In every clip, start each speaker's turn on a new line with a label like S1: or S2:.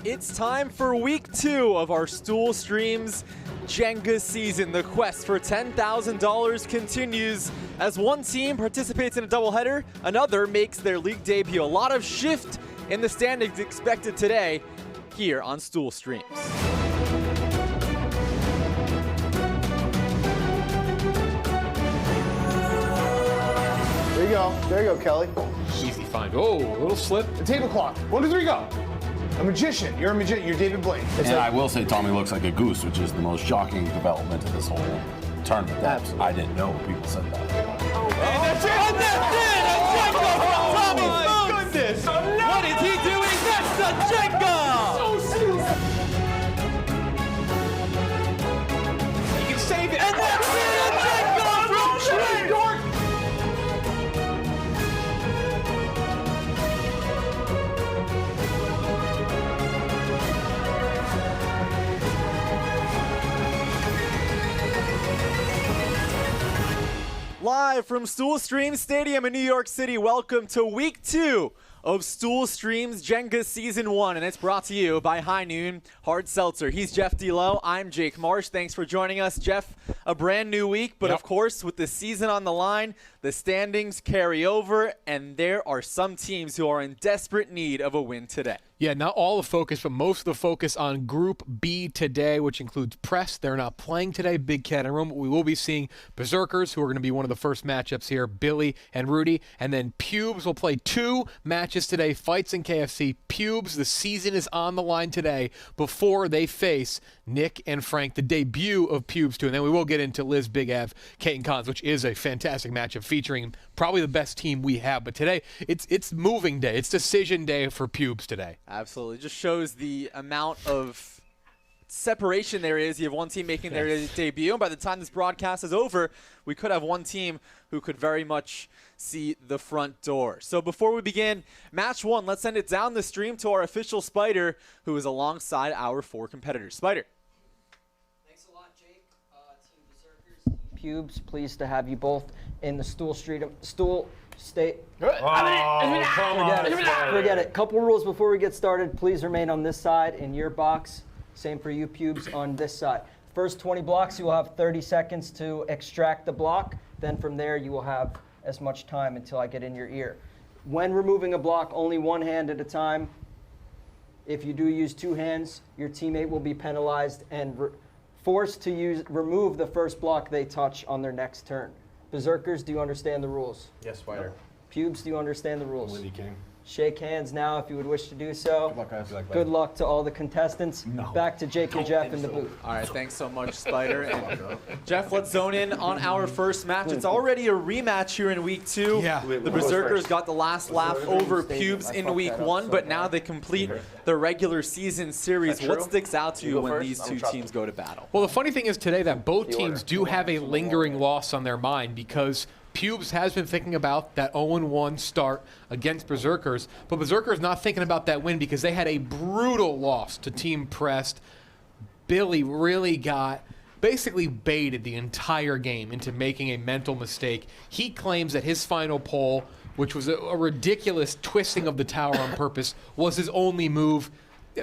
S1: It's time for week 2 of our Stool Streams Jenga season. The quest for $10,000 continues as one team participates in a doubleheader, another makes their league debut. A lot of shift in the standings expected today here on Stool Streams.
S2: There you go, Kelly.
S3: Easy find. Oh, a little slip.
S2: The table clock. 1, 2, 3, go. A magician. You're a magician. You're David Blaine.
S4: And I will say Tommy looks like a goose, which is the most shocking development of this whole tournament. I didn't know people said that.
S1: That's it! A Jenga from Tommy Feits! What is he doing? That's a Jenga!
S2: You can save it.
S1: And that's it! A Jenga from Trey! Live from Stool Streams Stadium in New York City, welcome to week 2 of Stool Streams Jenga Season 1, and it's brought to you by High Noon Hard Seltzer. He's Jeff D'Lo, I'm Jake Marsh. Thanks for joining us, Jeff. A brand new week, but of course, with the season on the line, the standings carry over, and there are some teams who are in desperate need of a win today.
S3: Yeah, not all the focus, but most of the focus on Group B today, which includes Press. They're not playing today, Big Cat and Room, but we will be seeing Berserkers, who are going to be one of the first matchups here, Billy and Rudy. And then Pubes will play 2 matches today, Feits and KFC. Pubes, the season is on the line today before they face Nick and Frank, the debut of Pubes 2. And then we will get into Liz, Big Av, Kate and Cons, which is a fantastic matchup featuring probably the best team we have. But today, it's moving day. It's decision day for Pubes today.
S1: Absolutely. Just shows the amount of separation there is. You have one team making their debut, and by the time this broadcast is over, we could have one team who could very much see the front door. So before we begin match 1, let's send it down the stream to our official Spider, who is alongside our 4 competitors. Spider.
S5: Thanks a lot, Jake. Team Berserkers, Team Pubes, pleased to have you both in the Stool State. Forget it. Couple rules before we get started. Please remain on this side in your box. Same for you, Pubes, on this side. First 20 blocks, you will have 30 seconds to extract the block. Then from there, you will have as much time until I get in your ear. When removing a block, only one hand at a time. If you do use 2 hands, your teammate will be penalized and forced to remove the first block they touch on their next turn. Berserkers, do you understand the rules?
S2: Yes, Spider.
S5: Pubes, do you understand the rules?
S4: Lindy King.
S5: Shake hands now if you would wish to do so.
S4: Good luck, guys.
S5: Good luck to all the contestants. Back to Jake and Jeff in the booth.
S1: All right, thanks so much, Spider. And Jeff, let's zone in on our first match. It's already a rematch here in week 2.
S3: Yeah.
S1: The Berserkers got the last laugh over Pubes in week 1, but now they complete the regular season series. What sticks out to you when these 2 teams go to battle?
S3: Well, the funny thing is today that both teams do have a lingering loss on their mind because Pubes has been thinking about that 0-1 start against Berserkers, but Berserkers not thinking about that win because they had a brutal loss to Team Pressed. Billy really got basically baited the entire game into making a mental mistake. He claims that his final pull, which was a ridiculous twisting of the tower on purpose, was his only move.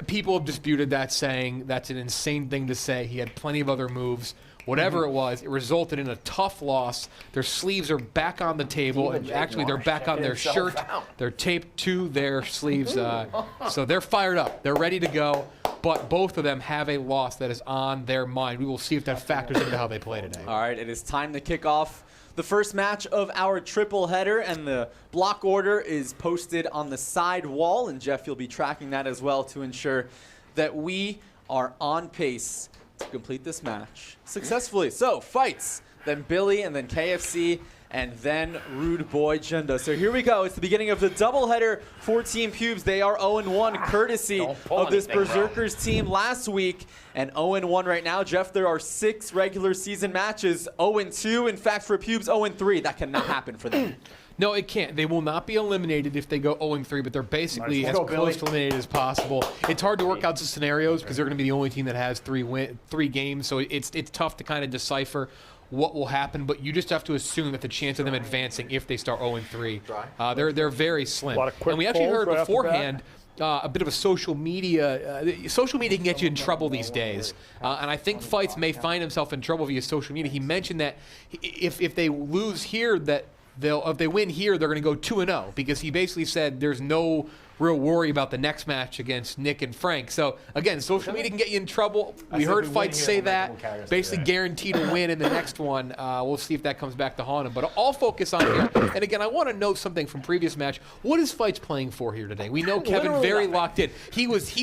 S3: People have disputed that, saying that's an insane thing to say. He had plenty of other moves. Whatever it was, it resulted in a tough loss. Their sleeves are back on the table, and actually they're back on their shirt. They're taped to their sleeves, so they're fired up. They're ready to go, but both of them have a loss that is on their mind. We will see if that factors into how they play today.
S1: All right, it is time to kick off the first match of our triple header, and the block order is posted on the side wall, and Jeff, you'll be tracking that as well to ensure that we are on pace to complete this match successfully. So, Feits, then Billy, and then KFC, and then Rude Boy Jendo. So here we go. It's the beginning of the doubleheader for Team Pubes. They are 0-1 courtesy of this Berserkers team last week, and 0-1 right now. Jeff, there are 6 regular season matches, 0-2. In fact, for Pubes, 0-3. That cannot happen for them.
S3: No, it can't. They will not be eliminated if they go 0-3, but they're basically as close to eliminated as possible. It's hard to work out the scenarios because they're going to be the only team that has 3 games, so it's tough to kind of decipher what will happen, but you just have to assume that the chance of them advancing if they start 0-3, they're very slim. And we actually heard beforehand a bit of a social media can get you in trouble these days, and I think Feits may find himself in trouble via social media. He mentioned that if they lose here, that if they win here, they're going to go 2-0, because he basically said there's no real worry about the next match against Nick and Frank. So again, social media can get you in trouble. We heard Feits say that, basically guaranteed to win in the next one. We'll see if that comes back to haunt him. But I'll focus on here. And again, I want to note something from previous match. What is Feits playing for here today? We know Kevin very locked in. He was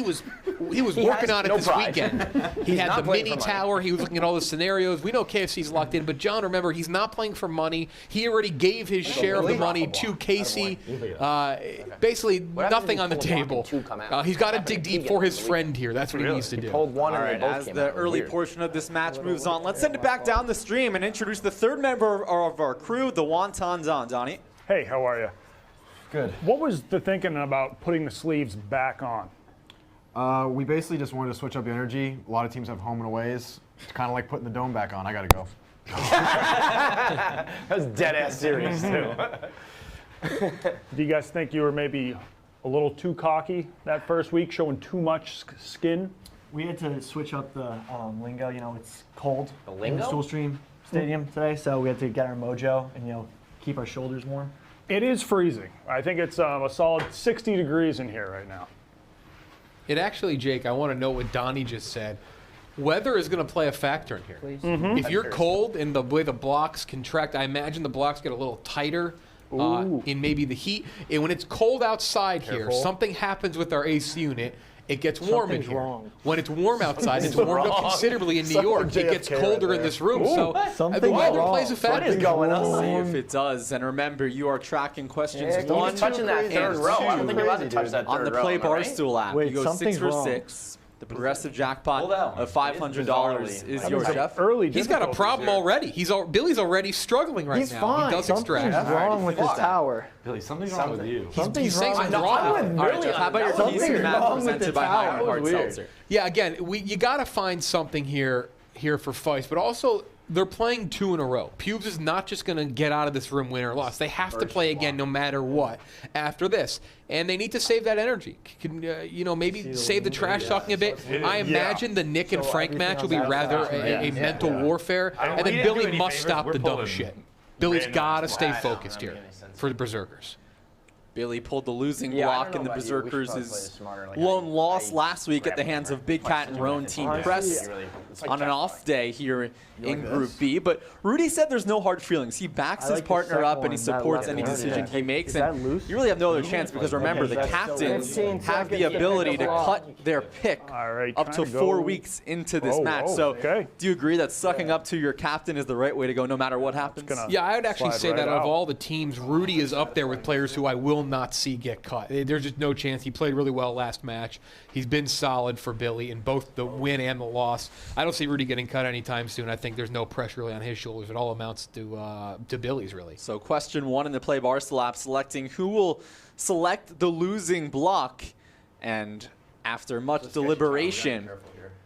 S3: working on it this weekend. He had the mini tower. He was looking at all the scenarios. We know KFC's locked in. But John, remember, he's not playing for money. He already gave his share of the money to Casey. Basically, nothing on the table. He's got to dig deep for his friend here. That's what he needs to do.
S1: All right, as the early portion of this match moves on, let's send it back down the stream and introduce the third member of our crew, the Wontons on. Donnie.
S6: Hey, how are you?
S2: Good.
S6: What was the thinking about putting the sleeves back on?
S2: We basically just wanted to switch up the energy. A lot of teams have home and aways. It's kind of like putting the dome back on. I got to go.
S7: That was dead-ass serious, too.
S6: Do you guys think you were maybe a little too cocky that first week, showing too much skin?
S8: We had to switch up the lingo. You know, it's cold
S7: The
S8: in
S7: lingo?
S8: the Stool Stream Stadium today, so we had to get our mojo and, you know, keep our shoulders warm.
S6: It is freezing. I think it's a solid 60 degrees in here right now.
S3: It actually, Jake, I want to know what Donnie just said. Weather is going to play a factor in here. If you're cold and the way the blocks contract, I imagine the blocks get a little tighter in maybe the heat. And when it's cold outside here, something happens with our AC unit. It gets warm in here. When it's warm outside, it's warmed up considerably in New York. It gets colder in this room. So the weather plays a factor.
S7: What is going on?
S1: See if it does. And remember, you are tracking questions
S7: Don't
S1: 1
S7: be touching that third row. I don't think you're allowed to touch that
S1: on
S7: third
S1: the
S7: row.
S1: Play
S7: am I right?
S1: Barstool app.
S8: Wait,
S1: You go 6
S8: something's
S1: for
S8: wrong.
S1: 6. The progressive jackpot
S7: Hold on.
S1: of $500 is yours, Jeff.
S6: Early
S3: He's got a
S6: difficulties
S3: problem
S6: here.
S3: already. Billy's already struggling right
S8: He's
S3: now.
S8: fine.
S3: He does
S8: Something's
S3: extract.
S8: wrong with his tower.
S4: Billy, something's wrong with you.
S3: He's saying something's wrong with him.
S1: All right, Jeff, how about your
S8: Something's
S1: PC map
S8: wrong with
S1: presented
S8: the
S1: by
S8: tower.
S1: Iron Hard Seltzer?
S3: Yeah, again, you got to find something here for Feist, but also they're playing 2 in a row. Pubes is not just going to get out of this room win or loss. They have to play again no matter what after this. And they need to save that energy. Maybe save the trash talking a bit. I imagine the Nick and Frank match will be rather a mental warfare. And then Billy must stop the dumb shit. Billy's got to stay focused here for the Berserkers.
S1: Billy pulled the losing
S7: Yeah, I
S1: block
S7: don't
S1: in
S7: know
S1: the
S7: about you. We should
S1: Berserkers'
S7: probably play this smarter, like
S1: lone
S7: how you-
S1: loss
S7: how you
S1: last week at the
S7: grab
S1: hands
S7: it.
S1: of Big Cat and Roan Team Press
S7: It's like
S1: on an
S7: jackpot.
S1: off day here in Group B. But Rudy said there's no hard feelings. He backs
S8: I
S1: his
S8: like the
S1: partner
S8: second
S1: up and he
S8: one, that
S1: supports
S8: left
S1: any
S8: one.
S1: decision
S8: Yeah.
S1: he makes.
S8: Is that
S1: And
S8: loose?
S1: you really have no other chance because remember, the
S8: that's
S1: captains
S5: 15
S1: have the
S5: seconds to
S1: ability
S5: pick
S1: to
S5: a block.
S1: cut their pick
S6: All right,
S1: up to
S6: trying to
S1: 4
S6: go-
S1: weeks into this
S6: Oh,
S1: match.
S6: oh,
S1: So
S6: okay.
S1: do you agree that sucking up to your captain is the right way to go no matter what happens?
S6: gonna-
S3: Yeah, I would actually
S6: Slide
S3: say
S6: right
S3: that of
S6: out.
S3: all the teams, Rudy is up there with players who I will not see get caught. There's just no chance. He played really well last match. He's been solid for Billy in both the win and the loss. I don't see Rudy getting cut anytime soon. I think there's no pressure really on his shoulders. It all amounts to Billy's, really.
S1: So question 1 in the Play Barstool app, selecting who will select the losing block. And after much deliberation,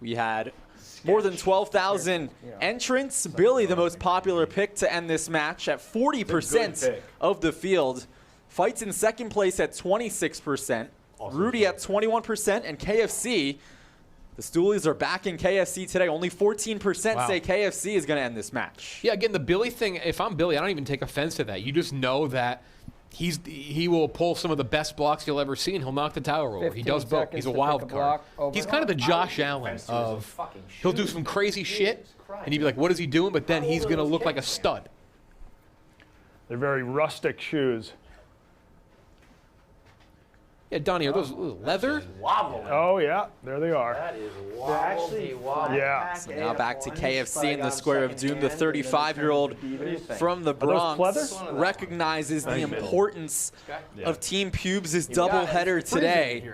S1: we had more than 12,000 entrants. Billy, the most popular pick to end this match at 40% of the field. Feits in second place at 26%. Rudy at 21%. And KFC, the Stoolies are backing KFC today. Only 14%
S3: Wow.
S1: say KFC is going to end this match.
S3: Yeah, again, the Billy thing, if I'm Billy, I don't even take offense to that. You just know that he will pull some of the best blocks you'll ever see, and he'll knock the tower over. He
S5: 15
S3: does both.
S5: seconds
S3: He's a
S5: to
S3: wild
S5: pick a
S3: card.
S5: block over.
S3: He's kind of the Josh Allen of, he'll do some crazy shit, and you'd be like, what is he doing? But then he's going to look like a stud.
S6: They're very rustic shoes.
S3: Yeah, Donnie, are those leather?
S7: Wobbling.
S6: Oh, yeah, there they are.
S7: That is
S8: actually
S7: wobbly.
S6: Yeah.
S1: So now back to KFC in the Square of Doom. The 35-year-old from the Bronx
S6: pleather?
S1: recognizes the importance of Team Pubes' doubleheader today.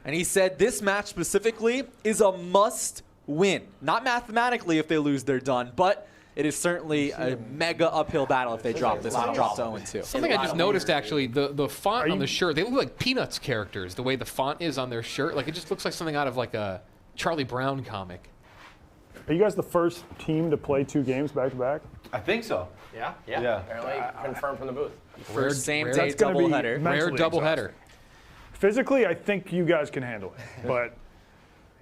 S1: And he said this match specifically is a must win. Not mathematically if they lose, they're done, but it is certainly a mega uphill battle if they drop this one, drop to 0-2.
S3: Something I just noticed, actually, the font on the shirt, they look like Peanuts characters, the way the font is on their shirt. Like, it just looks like something out of, like, a Charlie Brown comic.
S6: Are you guys the first team to play 2 games back-to-back?
S4: I think so.
S7: Yeah?
S4: Yeah.
S7: Apparently confirmed from the booth.
S1: First same-day
S6: That's gonna be
S1: doubleheader.
S6: mentally
S3: Rare doubleheader.
S6: Physically, I think you guys can handle it, but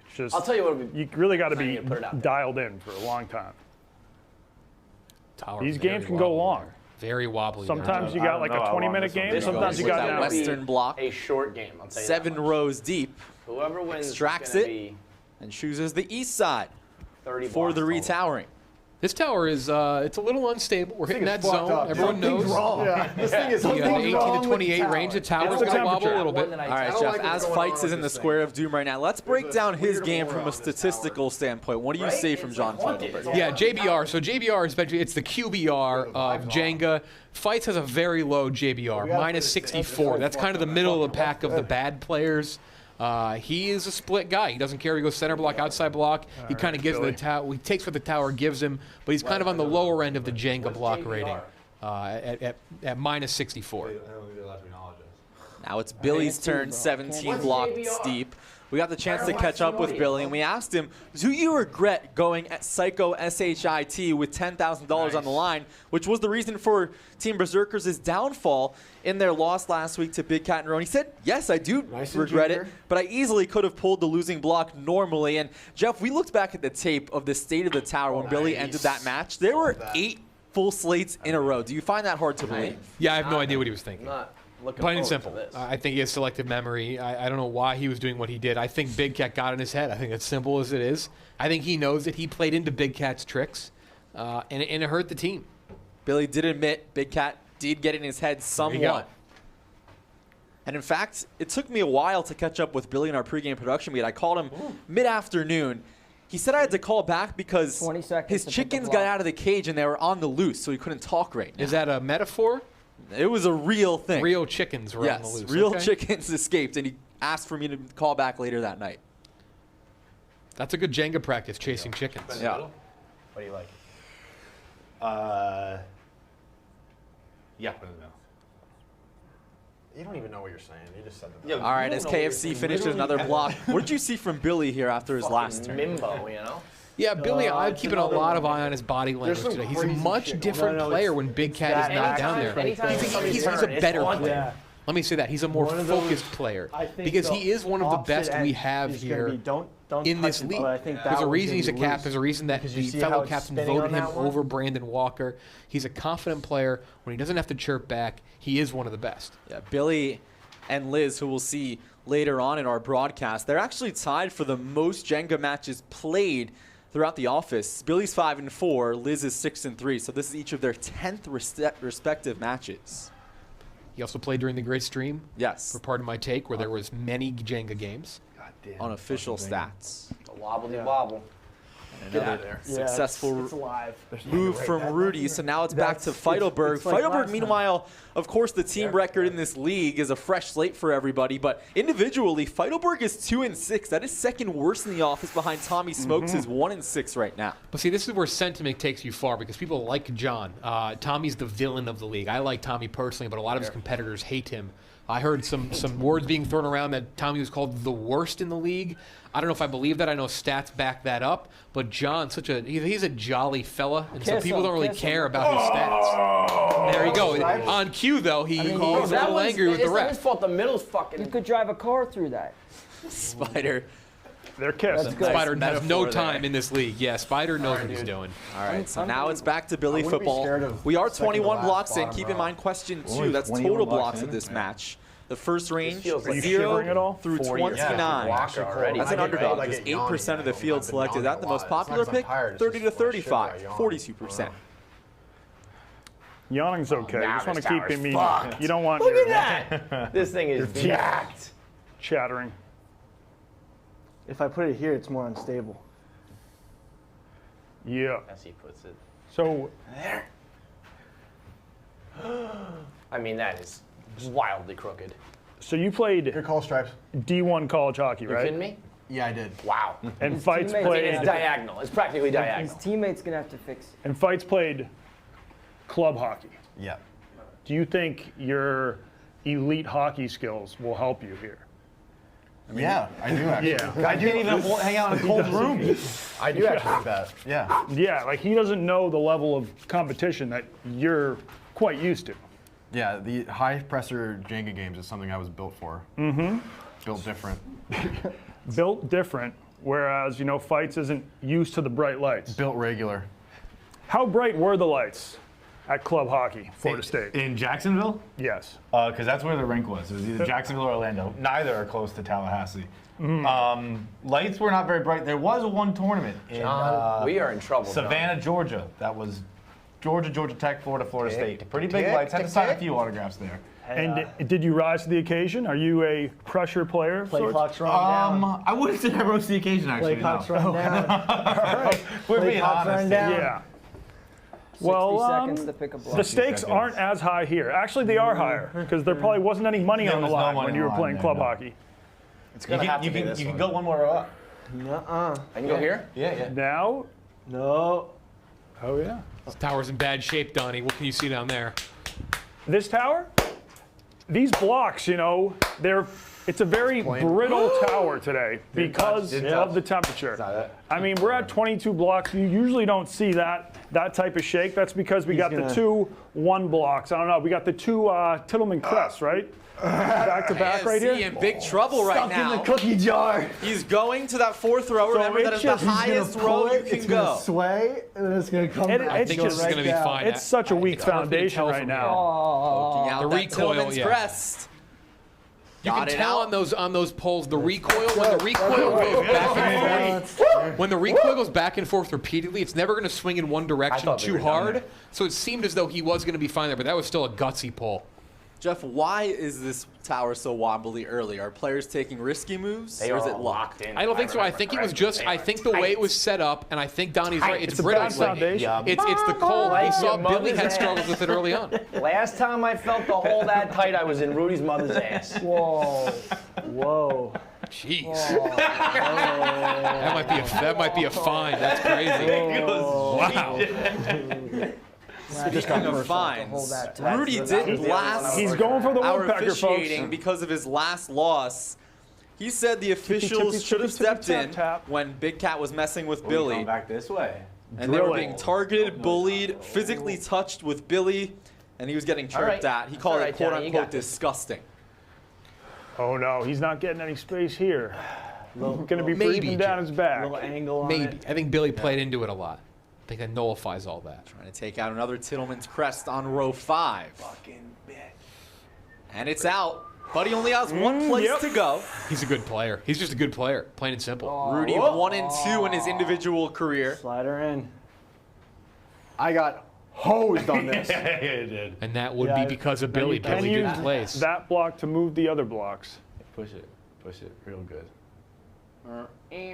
S6: it's just
S7: I'll tell you what.
S6: you really got to
S7: I
S6: be
S7: need to put it out there.
S6: dialed in for a long time.
S3: Tower
S6: These
S3: very
S6: games can go
S3: wobbly
S6: long.
S3: there. Very wobbly.
S6: Sometimes you
S7: I
S6: got
S7: don't
S6: like
S7: know
S6: a
S7: how long
S6: 20-minute
S7: this one
S6: game.
S7: is.
S6: Sometimes you
S1: With
S6: got
S1: that
S6: down.
S1: Western block,
S7: A short game. I'll tell you
S1: 7
S7: that much.
S1: rows deep,
S7: Whoever wins
S1: extracts
S7: is gonna
S1: it.
S7: be
S1: and chooses the east side
S7: 30
S1: for the
S7: blocks total.
S1: retowering.
S3: This tower is it's a little unstable. We're hitting that zone. Everyone knows.
S2: Yeah, this thing is
S3: The 18 to 28 range, the tower's
S6: What's the
S3: going to wobble a
S6: temperature?
S3: little bit.
S1: All right, Jeff, as Fights is in the square of doom right now, let's break down his game from a statistical standpoint. What do you see from John Feitelberg?
S3: Yeah, JBR. So JBR is basically it's the QBR of Jenga. Fights has a very low JBR, minus 64. That's kind of the middle of the pack of the bad players. He is a split guy. He doesn't care if he goes center block, outside block. He kind of gives the tower. He takes what the tower gives him, but he's kind of on the lower end of the Jenga block rating at minus 64.
S1: Now it's Billy's turn, 17 blocks deep. We got the chance to catch up with Billy, and we asked him, do you regret going at Psycho SHIT with $10,000 on the line, which was the reason for Team Berserkers' downfall in their loss last week to Big Cat and Rowan? He said, yes, I do regret it, but I easily could have pulled the losing block normally. And Jeff, we looked back at the tape of the state of the tower when Billy ended that match. There were 8 full slates in a row. Do you find that hard to believe?
S3: Yeah, I have no idea what he was thinking.
S7: Not looking
S3: Plain and
S7: forward
S3: simple.
S7: to this.
S3: I think he has selective memory. I don't know why he was doing what he did. I think Big Cat got in his head. I think it's simple as it is. I think he knows that he played into Big Cat's tricks, and it hurt the team.
S1: Billy did admit Big Cat did get in his head somewhat. And in fact, it took me a while to catch up with Billy in our pregame production meet. I called him mid-afternoon. He said I had to call back because
S5: 20 seconds
S1: his
S5: to pick
S1: chickens
S5: the
S1: got
S5: block.
S1: out of the cage and they were on the loose, so he couldn't talk right now.
S3: Is that a metaphor?
S1: It was a real thing.
S3: Real chickens were on the
S1: Yes,
S3: loose.
S1: real
S3: Okay.
S1: chickens escaped, and he asked for me to call back later that night.
S3: That's a good Jenga practice, chasing chickens.
S1: Yeah.
S7: What do you like?
S4: Yeah, put it in the middle.
S2: You don't even know what you're saying. You just said that.
S1: All right, as KFC finishes another block, what did you see from Billy here after his last turn?
S7: Mimbo, you know?
S3: Yeah, Billy, I'm
S8: it's
S3: keeping a
S8: another
S3: lot of
S8: one.
S3: eye on his body language
S2: some
S3: today. He's a
S2: crazy
S3: much
S2: shit.
S3: different
S8: No,
S3: player
S8: it's-
S3: when Big Cat is not down there. He's a better player.
S8: Yeah.
S3: Let me say that. He's a more
S8: One of those-
S3: focused player.
S8: I think
S3: Because
S8: the
S3: he is one of the
S8: opposite
S3: best we
S8: end
S3: have
S8: is gonna
S3: here
S8: be don't
S3: in
S8: touch
S3: this
S8: him,
S3: league.
S8: but I think
S3: There's
S8: that
S3: a
S8: one's
S3: reason
S8: gonna
S3: he's a
S8: be
S3: cap.
S8: loose.
S3: There's a reason that
S8: Because you
S3: the
S8: see how
S3: fellow
S8: it's
S3: captain
S8: spinning
S3: voted
S8: on
S3: him
S8: that one?
S3: over Brandon Walker. He's a confident player. When he doesn't have to chirp back, he is one of the best.
S1: Yeah, Billy and Liz, who we'll see later on in our broadcast, they're actually tied for the most Jenga matches played throughout the office. Billy's 5-4, Liz is 6-3, so this is each of their 10th respective matches.
S3: He also played during the Great Stream,
S1: Yes,
S3: for part of my take, where there was many Jenga games.
S1: on official stats.
S7: A wobbly wobble.
S1: Another successful
S8: It's alive.
S1: move from Rudy, so now it's back to
S8: That's-
S1: Feitelberg.
S8: it's like
S1: Feitelberg,
S8: last time.
S1: meanwhile, of course, the team record in this league is a fresh slate for everybody, but individually, Feitelberg is 2-6. That is second worst in the office behind Tommy Smokes, is 1-6 right now.
S3: But see, this is where sentiment takes you far because people like John. Tommy's the villain of the league. I like Tommy personally, but a lot of his competitors hate him. I heard some words being thrown around that Tommy was called the worst in the league. I don't know if I believe that. I know stats back that up. But John, he's a jolly fella, and some
S5: Kiss
S3: people
S5: him,
S3: don't really
S5: kiss him.
S3: care about his stats. There you go. On cue, though, he's a little angry with the
S7: It's not his
S3: ref.
S7: fault. The middle's
S5: You
S7: fucking.
S5: could drive a car through that.
S1: Spider.
S6: They're kissing.
S5: That's good.
S3: Spider has no
S1: metaphor
S3: time
S1: there.
S3: in this league. Yeah, Spider knows what he's doing.
S1: All right, so
S5: I'm
S1: now it's back to Billy
S2: wouldn't be
S1: football.
S2: scared of
S1: We are
S2: second to
S1: 21
S2: last
S1: blocks in.
S2: bottom
S1: Keep in
S2: row.
S1: mind, question 2.
S2: Only
S1: That's
S2: 21
S1: total
S2: blocks
S1: blocks
S2: in?
S1: of this match. The first range,
S6: Are you
S1: 0
S6: shivering at all?
S1: through
S7: 40 or
S1: 29.
S7: Walker already.
S1: That's an
S2: I get
S1: underdog.
S2: cold, I
S1: Just
S2: get yawny,
S1: 8% of the
S2: I've
S1: field
S2: been
S1: selected. Is that the
S2: yawning a
S1: most
S2: lot.
S1: popular
S2: It's not 'cause I'm
S1: pick?
S2: tired, it's
S1: 30 to
S2: just when I shiver,
S1: 35,
S2: I yawn.
S1: 42%.
S6: Yawning's okay.
S7: Now
S6: You just want
S7: this
S6: to keep
S7: tower's
S6: me.
S7: fucked.
S6: You don't want
S7: Look
S6: your
S7: at that. This thing is jacked.
S6: chattering.
S8: If I put it here, it's more unstable.
S6: Yeah.
S7: As he puts it.
S6: So
S7: I mean, that is wildly crooked.
S6: you played
S2: Here, call stripes.
S6: D1 college hockey,
S7: You
S6: right?
S7: kidding me?
S2: Yeah, I did.
S7: Wow.
S6: And
S5: His
S6: Fights
S5: teammates-
S6: played.
S7: It's diagonal. It's practically
S5: His
S7: diagonal.
S5: teammates gonna have to fix it.
S6: And Fights played club hockey.
S2: Yeah.
S6: Do you think your elite hockey skills will help you here?
S2: Yeah, I do actually.
S6: Yeah.
S2: I didn't even hang out in a cold room. I do actually think that. Yeah.
S6: Yeah, like he doesn't know the level of competition that you're quite used to.
S2: Yeah, the high pressure Jenga games is something I was built for. Mm-hmm. Built different.
S6: Built different, whereas, Feits isn't used to the bright lights.
S2: Built regular.
S6: How bright were the lights at club hockey, Florida State?
S9: In Jacksonville?
S6: Yes.
S9: Because that's where the rink was. It was either Jacksonville or Orlando. Neither are close to Tallahassee. Lights were not very bright. There was one tournament in
S7: we are in trouble.
S9: Savannah, Georgia. That was Georgia Tech, Florida State. Pretty big lights. Had to sign a few autographs there.
S6: And did you rise to the occasion? Are you a pressure player? of
S8: Play
S6: sorts?
S8: clock's run down.
S9: I wouldn't say I rose to the occasion, actually.
S8: Play clock's
S9: no.
S8: run down. All right.
S9: We're
S8: Play
S9: being
S8: clock's run
S9: honest.
S8: down.
S6: Yeah.
S5: 60
S6: Well,
S5: seconds to pick a block.
S6: the stakes aren't as high here. Actually, they are higher because there probably wasn't any money
S9: There
S6: on the
S9: was no
S6: line
S9: money
S6: when
S9: on
S6: you
S9: the
S6: were
S9: line
S6: playing
S9: there,
S6: club
S9: no.
S6: hockey.
S7: It's
S9: You
S7: gonna have to
S9: can,
S7: be this
S9: you can
S7: one.
S9: go one more row up.
S8: Nuh-uh.
S7: I can go here.
S9: Yeah.
S6: Now,
S8: No.
S6: oh yeah.
S3: This tower's in bad shape, Donnie. What can you see down there?
S6: This tower, these blocks, it's a very brittle tower today because of the temperature. I mean, we're at 22 blocks. You usually don't see that type of shake. That's because we got the 2-1 blocks. I don't know. We got the 2 Tittleman crests, right? Back to back right
S1: KFC
S6: here.
S1: in big trouble right
S8: Stuck
S1: now.
S8: in the cookie jar.
S1: He's going to that 4th row. Remember, that is the highest row you can
S8: It's
S1: go.
S8: gonna sway, and then it's gonna come
S6: It-
S8: back.
S6: I
S3: I think this is
S8: right
S3: going to be
S8: down.
S3: fine.
S6: It's such a weak
S3: hard for me to
S6: foundation
S3: tell
S6: right
S3: from
S6: now.
S1: Poking out
S3: The
S1: that
S3: recoil,
S1: Tillman's
S3: yeah.
S1: crest.
S3: You
S1: Got
S3: can
S1: it
S3: tell
S1: out.
S3: on those poles the recoil when the recoil goes back and forth. When the recoil goes back and forth repeatedly, it's never going to swing in one direction
S9: thought they
S3: too
S9: were down
S3: hard.
S9: there.
S3: So it seemed as though he was going to be fine there, but that was still a gutsy pull.
S1: Jeff, why is this tower so wobbly early? Are players taking risky moves,
S7: They
S1: or
S7: are
S1: is it
S7: all
S1: locked?
S7: in.
S3: I don't think so. I
S7: remember
S3: think it was
S7: correctly.
S3: just.
S7: They
S3: I
S7: are
S3: think the way it
S7: tight.
S3: was set up, and I think Donnie's right. It's
S6: It's a
S3: brittle.
S6: bad foundation.
S3: It's the cold.
S7: Like
S3: We saw
S7: your
S3: Billy
S7: mother's
S3: had
S7: ass.
S3: struggles with it early on.
S7: Last time I felt the hole that tight, I was in Rudy's mother's ass.
S8: Whoa. Whoa.
S3: Jeez. That might be a fine. That's crazy. Wow.
S1: Speaking of fines, Rudy did blast
S6: He's going for the
S1: our
S6: woodpecker,
S1: officiating
S6: folks.
S1: because of his last loss. He said the officials
S6: tippy,
S1: should have
S6: tippy,
S1: stepped
S6: tap,
S1: in
S6: tap.
S1: when Big Cat was messing with
S9: Going
S1: Billy,
S9: back this way.
S1: and they were
S6: Drilling.
S1: being targeted, bullied, physically touched with Billy, and he was getting
S7: All right.
S1: chirped at. He
S7: That's
S1: called
S7: all
S1: it
S7: right,
S1: "quote
S7: Johnny, you
S1: unquote"
S7: got this.
S1: disgusting.
S6: Oh no, he's not getting any space here. Going to be
S3: Maybe,
S6: breathing down his back.
S8: Little angle on
S3: Maybe.
S8: it.
S3: I think Billy played into it a lot. I think that nullifies all that.
S1: Trying to take out another Tittleman's crest on row 5. And it's out. Buddy only has one place
S6: yep.
S1: to go.
S3: He's a good player. He's just a good player, plain and simple.
S1: Rudy 1 and 2 in his individual career.
S8: Slider in.
S2: I got hosed on this.
S9: Yeah, it did.
S3: And that would
S8: Yeah,
S3: be because of Billy.
S6: Can
S3: Billy
S6: you
S3: didn't
S6: use
S3: place.
S6: that block to move the other blocks?
S9: Push it real good.
S6: Do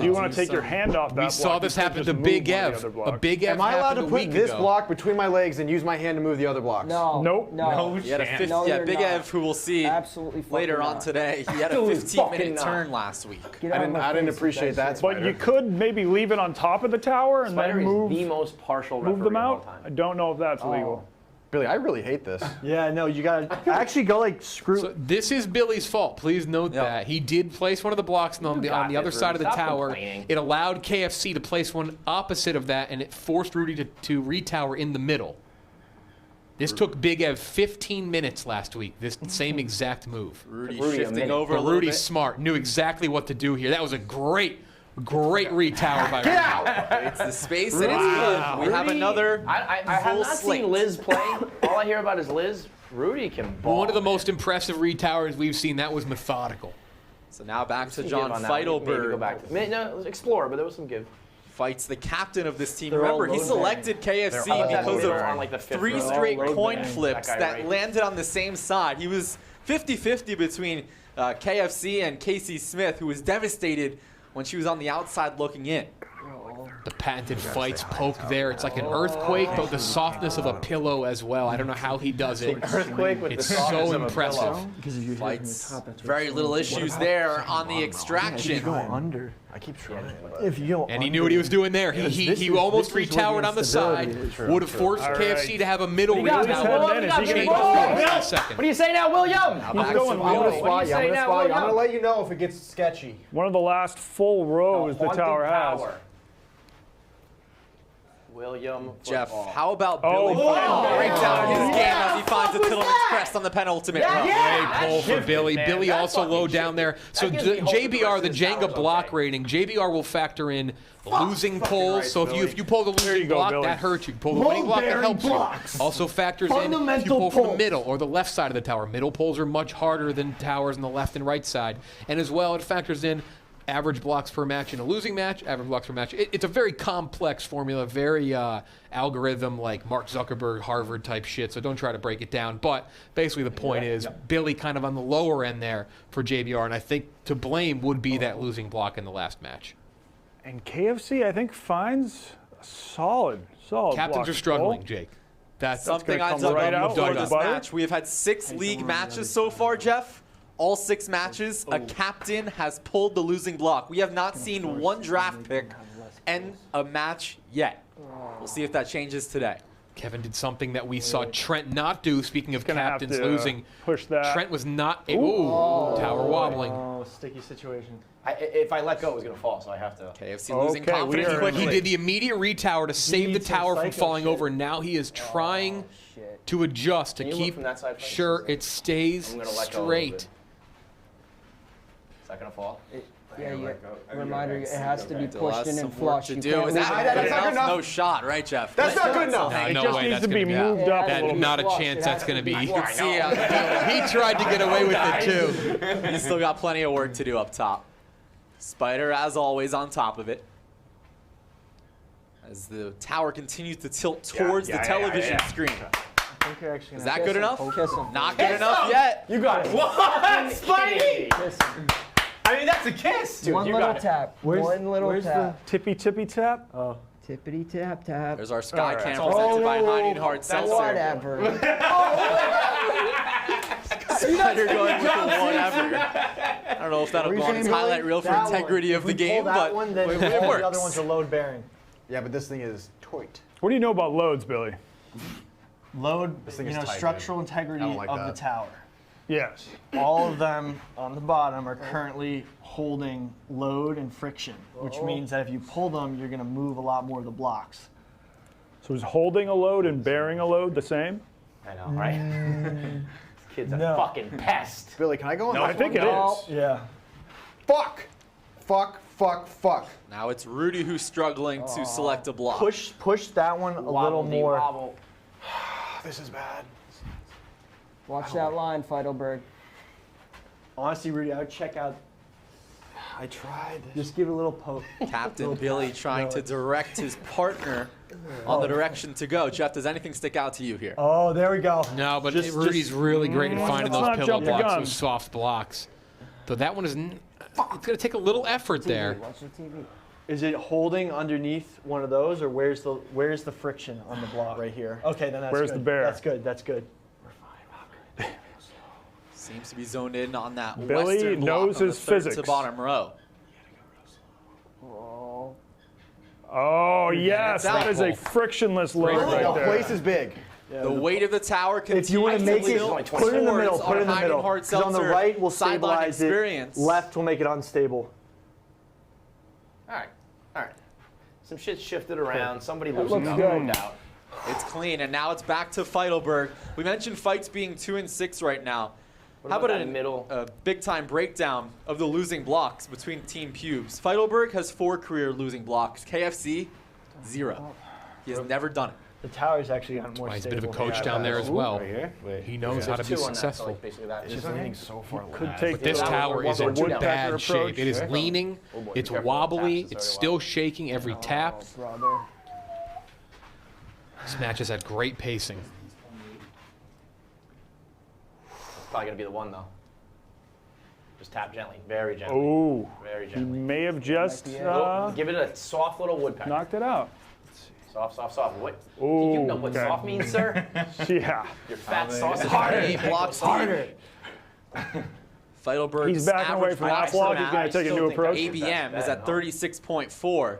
S6: you want to take your hand off that block?
S3: We saw this
S6: You can't
S3: happen to
S6: just
S3: Big
S6: move one of
S3: Ev.
S6: the other
S3: A
S6: blocks.
S3: Big Ev
S2: Am I allowed
S3: happened
S2: to
S3: a
S2: put
S3: week
S2: this
S3: ago.
S2: block between my legs and use my hand to move the other blocks?
S5: No.
S6: Nope.
S5: No.
S1: He had a
S5: No,
S1: yeah,
S5: you're
S1: Big
S5: not.
S1: Ev, who we'll see
S5: Absolutely fucking
S1: later on
S5: not.
S1: today. He had a
S7: Absolutely
S1: 15-minute
S7: fucking not.
S1: turn last week.
S5: Get out of my
S2: I didn't
S5: face with
S2: appreciate that.
S5: shit.
S6: But you could maybe leave it on top of the tower and
S7: Spider
S6: then
S7: is
S6: move
S7: the most partial
S6: them
S7: referee of all
S6: out. I
S7: time.
S6: don't know if that's legal.
S2: Billy, I really hate this.
S8: Yeah, no, you gotta actually go like screw.
S3: So this is Billy's fault. Please note
S1: Yeah.
S3: that. He did place one of the blocks on the
S7: got
S3: other
S7: this,
S3: side of the
S7: Rudy. Stop
S3: tower.
S7: complaining.
S3: It allowed KFC to place one opposite of that, and it forced Rudy to retower in the middle. This took Big Ev 15 minutes last week, this same exact move.
S1: Rudy
S7: Rudy, a
S1: shifting
S7: minute.
S1: over a
S3: But
S1: little
S3: Rudy's
S1: bit.
S3: smart, knew exactly what to do here. That was a great retower by Rudy.
S1: It's the space, and it's good. We have
S7: Rudy,
S1: another
S7: I have
S1: full
S7: not
S1: slate.
S7: seen Liz play. All I hear about is Liz. Rudy can ball.
S3: One of the most impressive retowers we've seen. That was methodical.
S1: So now back to
S7: Some
S1: John
S7: give on that one. Maybe go
S1: Feidelberg.
S7: back to, no, it was Explorer, but there was some give.
S1: Fights the captain of this team.
S8: They're all
S1: Remember, he
S8: load
S1: selected KFC
S7: How about that
S1: because
S7: winner
S1: of
S7: on like the fifth
S1: 3
S7: row?
S1: straight
S8: load
S1: coin
S8: bang.
S1: flips
S7: That
S1: that,
S7: guy right.
S1: landed on the same side. He was 50-50 between KFC and Casey Smith, who was devastated when she was on the outside looking in.
S3: The patented Fights poke there. It's like an earthquake, but the softness of a pillow as well. I don't know how he does it.
S7: Earthquake with
S3: It's
S7: the softness
S3: so
S7: of a
S3: impressive.
S7: pillow.
S8: Because if you hit it from the
S1: Fights
S8: top, that's
S1: very little issues there on the
S8: If you
S1: extraction.
S8: go under.
S2: I keep trying.
S8: If you go
S3: And he knew what he was doing there. He almost
S8: this is where
S3: retowered
S8: the
S3: on the side.
S8: instability
S3: Would have forced
S6: All
S3: KFC
S6: right.
S3: to have a middle
S7: You got
S3: retower.
S7: this, William. You got
S6: Is he
S7: this,
S6: gonna
S7: William.
S6: go?
S3: In a second.
S7: What do you say now, William?
S1: Back
S6: He's
S1: to
S6: going
S1: Willie.
S6: under.
S7: What do you say now,
S2: I'm
S7: William?
S2: gonna let you know if it gets sketchy.
S6: One of the last full rows the
S7: Haunted
S6: tower has.
S7: Tower. William.
S1: Jeff,
S7: football.
S1: how about
S6: Oh,
S1: Billy
S6: wow.
S1: break down his game as he finds the Tittleman's Crest on the penultimate row?
S3: Great pull for Billy.
S7: man.
S3: Billy
S7: That's
S3: also
S7: fucking
S3: low down there. So
S7: gives me hope that the
S3: JBR,
S7: rest
S3: the
S7: of this tower's
S3: Jenga block
S7: okay.
S3: rating, JBR will factor in losing pulls.
S9: right,
S3: So if you pull the
S6: you
S3: losing
S6: go,
S3: block,
S6: Billy.
S3: that hurts you. Pull the winning block, that
S8: Load-bearing
S3: helps
S8: blocks.
S3: you. Also factors in if you
S8: Fundamental
S3: pull from the
S8: pulls.
S3: middle or the left side of the tower. Middle pulls are much harder than towers on the left and right side. And as well, it factors in average blocks per match in a losing match, average blocks per match. It's a very complex formula, very algorithm like Mark Zuckerberg, Harvard type shit, so don't try to break it down. But basically the point is Billy kind of on the lower end there for JBR, and I think to blame would be that losing block in the last match.
S6: And KFC, I think, finds a solid block
S3: Captains are
S6: to
S3: struggling,
S6: pull.
S3: Jake. That's
S1: Something
S6: gonna
S1: I
S6: come
S1: dug
S6: right
S1: up
S6: out
S1: before
S6: like
S1: this
S6: butter.
S1: match. We have had 6 league matches so far, Jeff. All 6 matches, a captain has pulled the losing block. We have not seen one draft pick end a match yet. We'll see if that changes today.
S3: Kevin did something that we saw Trent not do. Speaking of
S6: Gonna have
S3: captains
S6: to,
S3: losing,
S6: push that.
S3: Trent was not. Tower wobbling.
S8: Oh, sticky situation.
S7: If I let go, it was gonna fall, so I have to.
S1: KFC losing
S6: Okay,
S1: confidence
S6: we are-
S1: quickly.
S3: He did the immediate retower to save the
S8: needs some
S3: tower from
S8: psycho
S3: falling
S8: shit.
S3: over. Now he is trying
S5: Shit.
S3: to adjust to
S7: Can you look
S3: keep
S7: from that side, please?
S3: sure it stays
S7: I'm gonna let go a little
S3: straight.
S7: bit. Is that gonna fall?
S5: Yeah, reminder, it has to be
S1: Still
S5: pushed
S1: has
S5: in
S1: some
S5: and
S1: work
S5: flush.
S1: to
S5: You
S1: do.
S5: can't
S1: Is
S5: leave
S1: that
S5: it
S1: good
S5: there.
S1: enough? No shot, right, Jeff?
S9: That's not good enough.
S3: No,
S6: It
S3: no
S6: just
S3: way
S6: needs
S3: that's
S6: to be
S3: gonna be
S6: moved up a little
S3: not a
S6: bit.
S3: chance that's going to be.
S1: You can see
S3: He tried to get away with it too.
S1: he's still got plenty of work to do up top. Spider, as always, on top of it. As the tower continues to tilt towards the television screen.
S8: I think you're actually
S1: Is
S8: gonna
S1: that good enough?
S5: Kiss him.
S1: Not good enough yet.
S7: You got it. What? Spidey!
S5: Kiss him.
S7: I mean, that's a kiss, dude.
S5: One
S7: you
S5: little
S7: got it.
S5: tap. One little tap.
S6: Tippy tap.
S5: Tippity tap tap.
S1: There's our Sky
S6: All right.
S1: Cam presented by Hiding Hard Seltzer.
S5: Whatever.
S1: Spider going with the whatever. I don't know if that'll go on his highlight reel for integrity of the game, but
S8: one, then
S1: it
S8: all the other
S1: works.
S8: ones are load bearing.
S2: Yeah, but this thing is toit.
S6: What do you know about loads, Billy?
S8: Load,
S2: thing
S8: you
S2: is
S8: know,
S2: tight,
S8: structural
S2: dude.
S8: integrity
S2: I don't like
S8: of
S2: that.
S8: the tower.
S6: Yes.
S8: All of them on the bottom are currently holding load and friction, which means that if you pull them, you're going to move a lot more of the blocks.
S6: So is holding a load and bearing a load the same?
S7: I know, right? This kid's a
S8: No.
S7: fucking pest.
S2: Billy, can I go on?
S6: I
S2: this
S6: think
S2: one?
S6: it
S5: No.
S6: is.
S8: Yeah.
S2: Fuck.
S1: Now it's Rudy who's struggling to select a block.
S8: Push that one a little more.
S7: Wobble.
S2: This is bad.
S5: Watch that line, Feidelberg.
S8: Honestly, Rudy, I would check out.
S2: I tried.
S8: Just give it a little poke.
S1: Captain Billy trying to direct his partner on the direction to go. Jeff, does anything stick out to you here?
S8: Oh, there we go.
S3: No, but
S8: Just-
S3: Rudy's really great at finding
S6: let's
S3: those
S6: not
S3: pillow
S6: jump the
S3: blocks,
S6: gun.
S3: those soft blocks. So that one is. It's going to take a little effort there.
S5: Watch the TV.
S8: Is it holding underneath one of those, or where's the friction on the block? Right here. Okay, then that's
S6: Where's
S8: good.
S6: the bear?
S8: That's good. That's good.
S1: Seems to be zoned in on that
S6: Billy
S1: western block
S6: knows
S1: on the
S6: his
S1: third
S6: physics.
S1: to bottom row.
S6: Oh, yes.
S1: it's out.
S6: That is a frictionless load
S1: Great
S6: right
S1: ball.
S2: The
S6: there.
S2: place is big.
S1: The weight of the tower continues
S8: If you want to make it,
S1: tilt
S8: put it in the middle.
S1: towards
S8: Put it in the
S1: our
S8: middle.
S1: Hiding Hard
S8: 'Cause on the
S1: Seltzer
S8: right will
S1: sideline
S8: stabilize it.
S1: experience.
S8: Left will make it unstable.
S7: All right. Some shit shifted around. Somebody loosened
S6: looks
S7: up,
S6: good.
S7: no doubt.
S1: It's clean, and now it's back to Feidelberg. We mentioned Feits being 2-6 right now. How about a big-time breakdown of the losing blocks between Team Pubes? Feidelberg has 4 career losing blocks. KFC, 0. He has never done it.
S8: The tower's actually gotten more
S3: He's a
S8: stable.
S3: bit of a coach down there as well.
S9: Right here? Wait.
S3: He knows how to be
S7: Two on that, so
S3: successful.
S7: like basically that.
S2: It's just leaning so far
S6: Could
S2: left.
S6: take
S3: This
S7: Yeah,
S3: tower
S7: we're
S3: is in
S7: woodpecker
S3: bad
S6: approach.
S3: shape. It is
S6: Sure.
S3: leaning,
S7: Oh boy,
S3: it's
S7: be careful.
S3: wobbly,
S7: Taps is
S3: it's
S7: very
S3: still shaking every tap.
S5: Oh, brother.
S3: This match has had great pacing.
S7: Probably gonna be the one though. Just tap gently, very gently,
S6: Oh,
S7: very
S6: he
S7: gently.
S6: may have just
S7: Give it a soft little woodpecker.
S6: knocked it out.
S7: Soft. What?
S6: Ooh,
S7: You know what
S6: okay.
S7: soft means, sir?
S6: Yeah.
S7: Your fat sausage.
S1: He blocks harder. Feidelberg's
S6: He's backing away
S1: average
S6: from
S1: blocks
S6: that block.
S1: per
S6: He's going
S1: match,
S6: to take a new approach.
S1: ABM is at 36.4.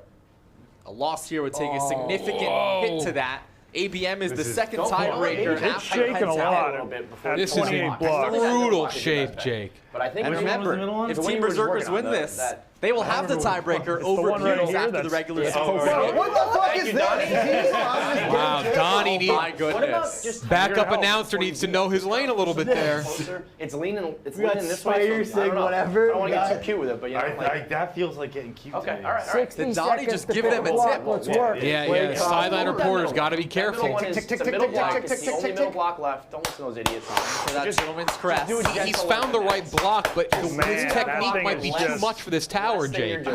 S1: A loss here would take a significant
S3: Whoa.
S1: hit to that. ABM is the second
S7: Don't pull it.
S1: tiebreaker.
S7: It's
S1: after
S6: shaking a
S1: heads out.
S6: lot.
S7: A little bit before
S6: At
S3: This is
S6: 28
S3: in
S6: blocks.
S3: brutal shape, Jake.
S7: But I think
S1: And
S7: when
S1: remember,
S7: the
S1: if
S7: one
S1: Team
S7: you were
S1: Berserkers
S7: working on,
S1: win
S7: though,
S1: this,
S7: that
S1: They will have the tiebreaker
S6: the
S1: over
S6: one right
S1: Pubes
S6: here
S1: after the
S6: that's-
S1: regular
S6: that's
S1: season.
S6: poker.
S9: Bro, what the fuck is this?
S3: Wow, Donnie needs.
S1: My
S7: What about
S1: goodness.
S7: just
S3: Backup announcer needs to know his lane a little bit there.
S7: closer? It's leaning. It's
S8: We got
S7: leaning this
S8: Spire,
S7: way. So I
S8: Sig,
S7: don't know.
S8: whatever.
S7: I don't want to get
S8: We
S7: too cute with it, but you know, like,
S9: That feels like getting cute.
S7: okay,
S9: to me.
S7: all right, all right.
S5: 60
S1: Did Donnie
S5: seconds
S1: just
S5: to
S1: give
S5: pick
S1: them a
S5: block.
S1: tip?
S5: Let's
S9: Yeah.
S5: work.
S3: Yeah. Sideline reporters got to be
S7: That
S3: careful.
S7: middle one is
S9: Tick, tick,
S7: the
S9: tick,
S7: middle
S9: tick,
S7: block.
S9: tick,
S7: It's
S9: tick,
S7: the
S9: tick,
S7: only
S9: tick,
S7: middle
S9: tick.
S7: block left. Don't listen to those idiots.
S1: For that gentleman's crest.
S7: do it
S3: He's
S7: gentle
S3: found the
S7: and
S3: right
S7: fast.
S3: block, but his
S6: Man, that
S3: technique
S6: thing
S3: might
S6: is
S3: be too
S6: just-
S3: much for this tower,
S7: Last thing you're
S3: Jake.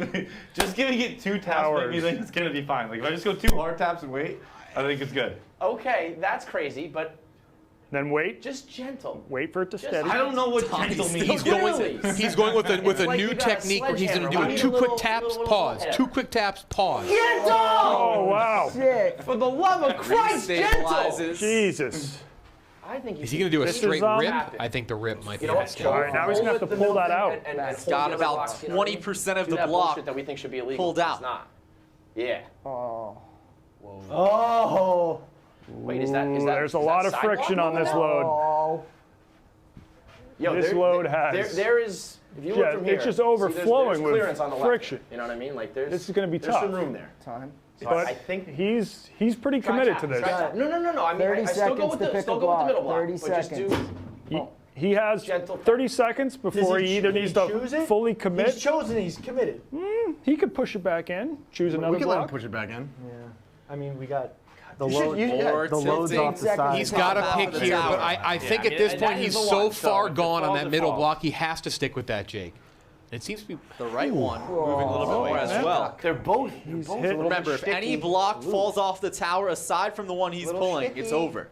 S7: doing.
S9: Just giving it 2 taps
S6: Hours.
S9: make me think it's gonna be fine. Like if I just go 2 hard taps and wait, I think it's good.
S7: Okay, that's crazy, but
S6: Then wait.
S7: just gentle.
S6: Wait for it to
S7: Just-
S6: steady.
S9: I don't know what
S1: Tommy's
S9: gentle
S1: still
S9: means.
S3: He's going
S7: Literally.
S3: with he's going with a
S7: like
S3: new
S7: you got a
S3: technique where he's going to
S7: sledgehammer.
S3: do
S7: We need
S3: two
S7: a
S3: quick
S7: little-
S3: taps,
S7: little
S3: pause.
S7: sledgehammer.
S3: 2 quick taps, pause.
S7: Gentle!
S6: Oh, wow.
S5: Shit.
S7: For the love of Christ, gentle!
S1: Stabilizes.
S6: Jesus.
S7: I think
S3: Is he going to do a
S6: This is,
S3: straight rip?
S7: happen.
S3: I think the rip might be
S7: You know
S3: a
S7: what?
S3: mistake.
S6: All right, now he's gonna have to
S7: Hold with
S6: pull
S7: the
S6: that
S7: middle
S6: out.
S7: and
S1: He's
S7: hold
S1: got
S7: the
S1: about
S7: blocks, you know what I mean?
S1: 20% of
S7: Do
S1: the
S7: that
S1: block
S7: bullshit that we think should be illegal.
S1: pulled
S7: It's
S1: out.
S7: not. Yeah.
S5: Oh.
S8: Oh.
S7: Wait, is that?
S6: Ooh, there's a lot of friction on this load.
S5: Oh.
S7: Yo,
S6: This load has-
S7: There is. If you look
S6: Yeah,
S7: from here,
S6: it's just
S7: see,
S6: overflowing
S7: there's
S6: with
S7: clearance on the left.
S6: friction.
S7: You know what I mean? Like there's.
S6: This is gonna be
S7: there's
S6: tough.
S7: some room there.
S5: Time.
S7: So
S6: But
S7: I think.
S6: he's pretty
S7: try
S6: committed
S7: tap,
S6: to this.
S7: try tap. No. I mean,
S5: 30
S7: I still go
S5: seconds
S7: with
S5: to
S7: the
S5: pick
S7: still
S5: a
S7: go with the
S5: block.
S7: middle block.
S5: 30
S7: but just
S5: seconds.
S6: He has
S7: Gentle.
S6: 30 seconds before he either needs to
S8: choose it?
S6: fully
S8: He's
S6: commit.
S8: chosen. He's committed.
S6: He could push it back in, choose another
S2: We can let him
S6: block.
S2: push it back in.
S8: Yeah. I mean, we got the
S2: You should-
S8: load.
S2: you- yeah,
S1: Or
S8: the load's
S1: tilting.
S8: off the side.
S3: He's got to
S1: Top
S3: pick
S1: of the
S3: here,
S1: tower.
S3: but I think
S7: Yeah,
S3: at this
S7: that
S3: point
S7: is
S3: he's
S7: the
S3: so
S7: one, so
S3: far
S7: if it
S3: gone on
S7: falls,
S3: that
S7: it
S3: middle
S7: falls.
S3: block, he has to stick with that, Jake. It seems to be.
S1: The right one moving a little bit more as
S6: man.
S1: well.
S7: They're both.
S6: hit-
S1: Remember, if any block falls off the tower aside from the one he's pulling, it's over.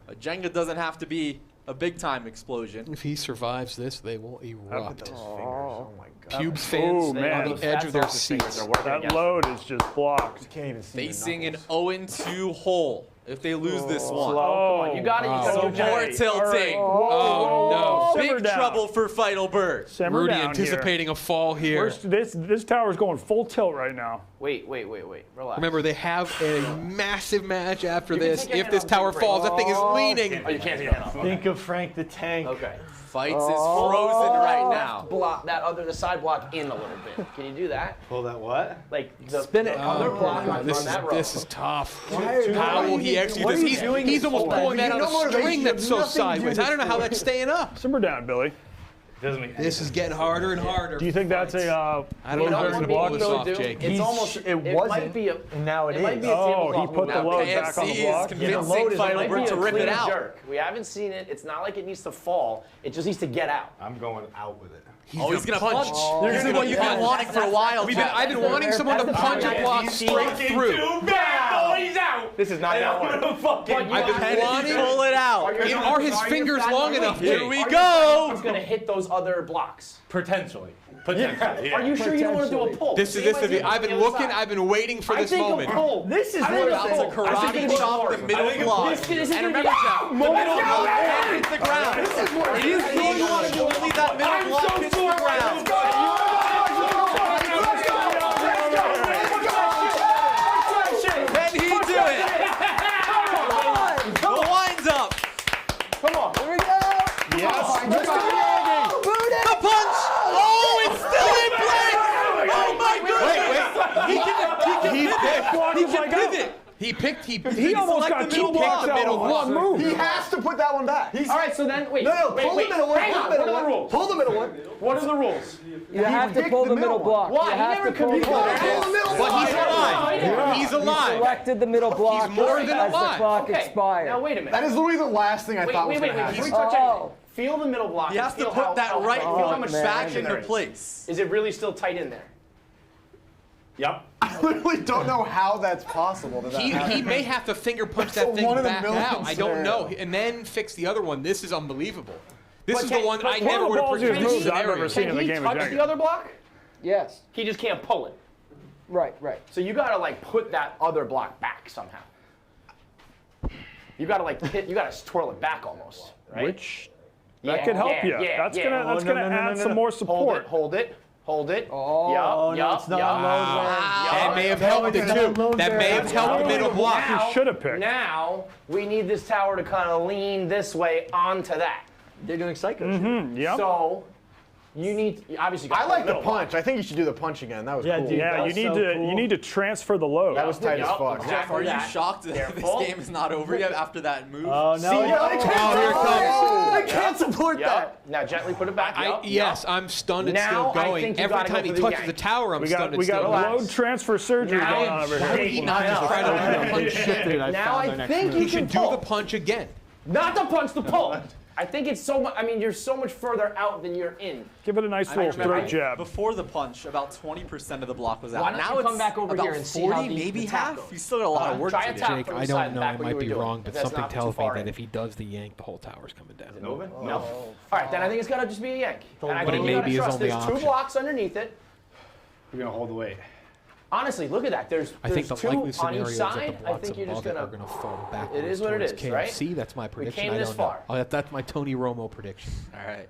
S1: A Jenga doesn't have to be a big time explosion.
S3: If he survives this, they will erupt.
S2: Oh my god.
S3: Pubes fans
S6: Oh,
S3: on
S6: man.
S3: the edge of their seats.
S6: That load is just blocked.
S2: Can't even see.
S1: Facing an 0-2 hole if they lose this one.
S6: Oh,
S7: You got it. You
S3: wow.
S7: got
S1: So
S7: it.
S1: more tilting.
S3: Oh no!
S6: Simmer
S1: Big
S6: down.
S1: trouble for Feidelberg.
S6: Simmer
S3: Rudy
S6: down
S3: anticipating a fall
S6: here.
S3: here.
S6: This tower's going full tilt right now.
S7: Wait. Relax.
S3: Remember, they have a massive match after
S7: You can
S3: this.
S7: take your
S3: If
S7: hand
S3: this
S7: off
S3: tower
S7: the brake.
S3: falls, that thing is leaning.
S7: Oh, you can't take your hand off.
S8: Think of Frank the Tank.
S7: Okay.
S1: Feits is frozen right now.
S7: Block that the side block in a little bit. Can you do that?
S9: Pull that what?
S7: Like the,
S5: Spin it.
S7: the other block on
S3: This
S7: that row.
S3: is tough.
S8: are you-
S3: How will he execute this? He's almost pulling that
S8: You
S3: on
S8: know
S3: a
S8: motivation,
S3: string
S8: you
S3: that's
S8: have
S3: so
S8: nothing to do
S3: sideways. I don't know how that's staying up.
S6: Simmer down, Billy.
S9: Doesn't make
S3: This is getting harder and harder.
S6: Do you think that's a
S3: I don't know how
S6: load
S3: he's
S6: bearing
S3: gonna pull
S6: block?
S3: this off, Jake.
S7: It's almost.
S8: It
S7: It
S8: wasn't,
S7: might be a.
S8: and now it
S7: might
S8: is.
S7: be a
S6: Oh,
S7: tabletop
S6: he put the
S7: movement.
S6: load
S1: KFC
S6: back on the
S1: is
S6: block.
S1: convincing
S8: load is
S7: It might
S1: Feidelberg
S7: be
S1: to
S7: a
S1: rip it
S7: clean
S1: out.
S7: jerk. We haven't seen it. It's not like it needs to fall. It just needs to get out.
S9: I'm going out with it.
S1: Oh, he's gonna punch.
S3: Oh,
S1: This is what you've been wanting for a while.
S3: I've been wanting someone to punch a block straight through.
S7: He's out.
S9: This is not that one.
S3: I've been wanting.
S1: Pull it out.
S3: Are his fingers long enough,
S1: Here
S3: Jake?
S1: we go.
S7: He's gonna hit those other blocks.
S9: Potentially. Potentially.
S7: Are you sure you don't want to do a pull?
S3: This is. I've been looking. I've been waiting for this moment.
S8: This is
S7: I
S8: what
S7: think
S8: I'm
S7: a
S8: saying.
S7: pull.
S1: Karate chop the middle block.
S7: This is
S1: And
S7: gonna
S1: remember,
S7: be
S1: Jeff, the middle block can't hit the ground. Are you sure you want to do only that middle block hits the ground? Can he do it? The winds up.
S7: Come on.
S5: Here we go.
S1: The punch. Oh, it's still in place. Oh my goodness. He can pivot.
S3: He picked.
S6: He almost got
S1: the
S6: two
S1: middle
S6: blocks
S1: block.
S6: out
S3: Middle
S6: in
S3: block.
S6: one move.
S2: He has to put that one back.
S7: All right, so then wait.
S2: No,
S7: wait,
S2: pull
S7: wait.
S2: the middle one.
S7: Hang
S2: Pull
S7: on.
S2: the
S7: What
S2: middle
S7: are the
S2: one.
S7: rules?
S2: Pull the middle one.
S7: What are the rules?
S5: You have to
S2: picked
S5: pull
S2: the
S5: the
S2: middle
S5: middle block.
S7: Why?
S5: You
S7: He
S5: have
S7: never
S5: to pull
S7: committed.
S5: the middle
S2: Pull the
S5: block.
S2: middle
S3: But
S2: one.
S3: he's alive. He's
S5: You
S3: alive.
S5: selected the middle block
S3: more than
S5: as the
S3: alive.
S5: clock
S7: Okay.
S5: expired.
S7: Now wait a minute.
S2: That is literally the last thing I thought was
S7: wait.
S2: going to
S7: Before
S2: happen.
S7: you touch
S5: Oh.
S7: anything, feel the middle block.
S1: He has
S7: and
S1: to
S7: feel
S1: put
S7: how-
S1: that right
S7: feel
S1: foot
S7: how much
S5: man.
S1: back
S7: traction there
S1: into
S7: is.
S1: place.
S7: Is it really still tight in there?
S9: Yep.
S2: I literally don't know how that's possible.
S3: He may have to finger punch that
S2: That's
S3: thing
S2: one in a
S3: back
S2: million
S3: out. I don't know.
S2: scenario.
S3: And then fix the other one. This is unbelievable. This is the
S7: can-
S3: one
S7: but
S3: I
S7: one
S3: never
S6: of
S3: would
S6: the
S3: have
S6: ballsiest
S3: predicted.
S6: moves
S3: this
S6: I've ever
S3: scenario.
S6: seen.
S7: Can
S6: in the
S7: he
S6: game of
S7: touch
S6: Jenga.
S7: the other block?
S5: Yes.
S7: He just can't pull it.
S5: Right.
S7: So you gotta like put that other block back somehow. You gotta like hit. You gotta twirl it back almost. Right?
S6: Which that could help you. That's gonna add some more support.
S7: Hold it.
S5: Oh,
S7: Yup,
S8: no,
S7: yup,
S8: it's not
S7: yup.
S8: on load bearing.
S3: That may have helped it too. That may have helped the middle block.
S6: He should have picked.
S7: Now we need this tower to kind of lean this way onto that.
S8: They're doing psycho shit.
S6: Yep.
S7: So You need obviously.
S2: I like the
S7: middle
S2: punch. I think you should do the punch again. That was
S8: Yeah,
S2: cool.
S8: dude.
S6: Yeah,
S8: That
S6: you
S8: was
S6: need
S8: so
S6: to
S8: cool.
S6: you need to transfer the load.
S2: That was tight as fuck.
S1: Jeff, are you
S7: that.
S1: shocked that this
S7: Careful.
S1: game is not over yet after that move?
S8: Oh, no.
S2: Here it comes.
S7: I
S2: can't support
S7: Yep. Now gently put it back. Yep.
S3: Yes, I'm stunned. It's
S7: Now,
S3: still
S7: I
S3: going.
S7: think you
S3: Every
S7: gotta
S3: time
S7: go
S3: he
S7: for the
S3: touches
S7: yank.
S3: the tower, I'm
S6: We
S3: stunned.
S6: got
S3: It's still
S6: load
S3: going.
S6: transfer surgery
S7: Now
S6: going on over
S3: Why
S6: here.
S3: did he not just try to punch shifted?
S7: Now I think
S3: He
S7: you
S3: should
S7: can
S3: do
S7: pull.
S3: the punch again.
S7: Not the punch, the pull. I think it's so much. I mean, you're so much further out than you're in.
S6: Give it a nice little throat jab.
S1: Before the punch, about 20% of the block was out.
S7: Why don't
S1: now
S7: you
S1: it's
S7: come back over
S1: about
S7: here and
S1: 40,
S7: see how deep
S1: maybe
S7: the tap
S1: half.
S7: goes?
S1: You still got a lot of work
S7: Try
S1: to
S7: a
S1: do.
S7: tap
S3: Jake,
S7: from
S3: I
S7: the
S3: don't
S7: side
S3: know.
S7: back
S3: It
S7: where
S3: might
S7: you
S3: be
S7: were doing,
S3: wrong, but
S7: if that's
S3: something
S7: not too
S3: tells me
S7: far
S3: that
S7: in.
S3: if he does the yank, the whole tower's coming down.
S7: Moving? No. All right, then I think it's gotta just be a yank. And I
S3: But
S7: think
S3: it
S7: you
S3: may
S7: gotta
S3: be his
S7: trust
S3: only
S7: there's two
S3: option.
S7: blocks underneath it.
S9: We're gonna hold the weight.
S7: Honestly, look at that. There's
S3: I think the
S7: two
S3: likely
S7: on
S3: scenario
S7: each
S3: is that
S7: side.
S3: the
S7: I
S3: blocks
S7: think you're just
S3: above it are
S7: gonna.
S3: going to fall backwards
S7: is what it
S3: towards
S7: is, right?
S3: KFC. That's my prediction.
S7: came
S3: I
S7: this
S3: don't
S7: far.
S3: know. That's my Tony Romo prediction.
S1: All right.